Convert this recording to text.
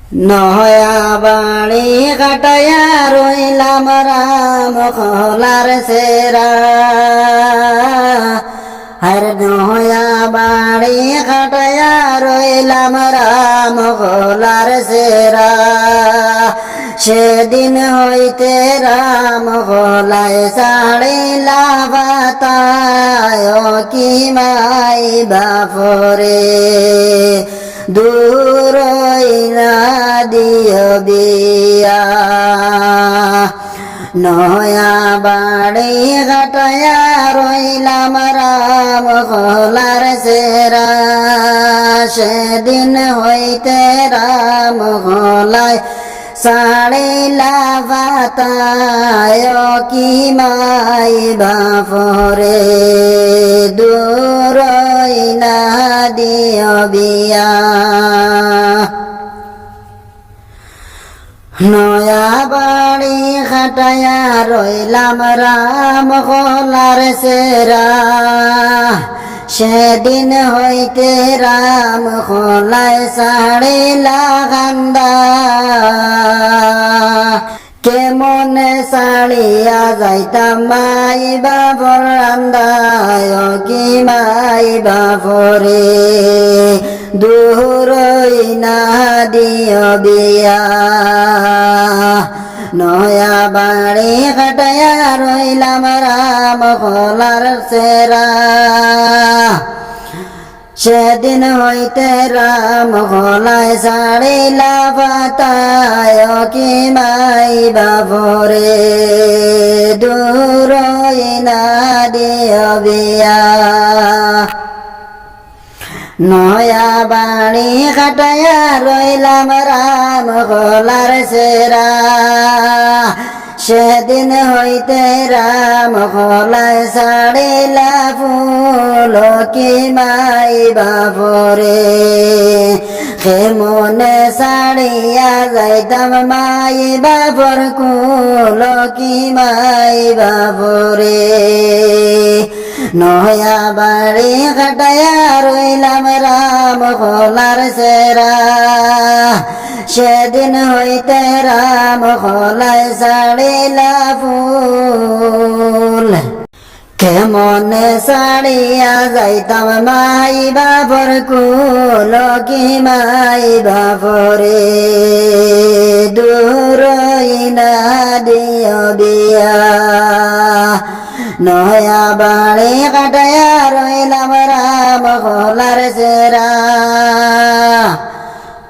নয়া বাড়ি কাটায়া রইলাম রাম খোলার সেরা হর নয়া বাড়ি কাটায়া রইলাম রাম খোলার সেরা সেদিন হইতে রাম খোলায় ছাড়িলা বাতায় কি মাই বাপরে দূর না দিও বিয়া নয়া বাড়ি কাটায়া রইলাম রাম খোলার সেরা সেদিন হইতে রাম খোলায় ছাড়িলা বাতায় কি মাই বাপরে দূর না দিও বিয়া নয়া বাড়ি খাটায়া রইলাম রাম খোলার সেরা সেদিন হইতে রাম খোলায় ছাড়িলা কান্দা কেমন ছাড়িয়া যাইতাম মাই বাপর রান্দায় কি মাই বাপরে দূর না দিও বিয়া নয়া বাড়ি কাটায়া রইলাম রাম খোলার সেরা সেদিন হইতে রাম খোলায় ছাড়িলা বাতায় কি মাই বাপরে দূর না দিও বিয়া নয়া বাড়ি কাটায়া রইলাম রাম খোলার সেরা সেদিন হইতে রাম খোলায় ছাড়িলা ফুল কি মাই বাপরে কেমনে ছাড়িয়া যাইতাম মাই বাপর কুল কি মাই বাপরে নয়া বাড়ি কাটায়া রইলাম রাম খোলার সেরা সেদিন হইতে রাম খোলায় ছাড়িলা ফুল কেমন ছাড়িয়া যাইতাম মাই বাপর কুল কি মাই বাপরে দূর না দিও বিয়া নয়া বাড়ি কাটায়া রইলাম রাম খোলার সেরা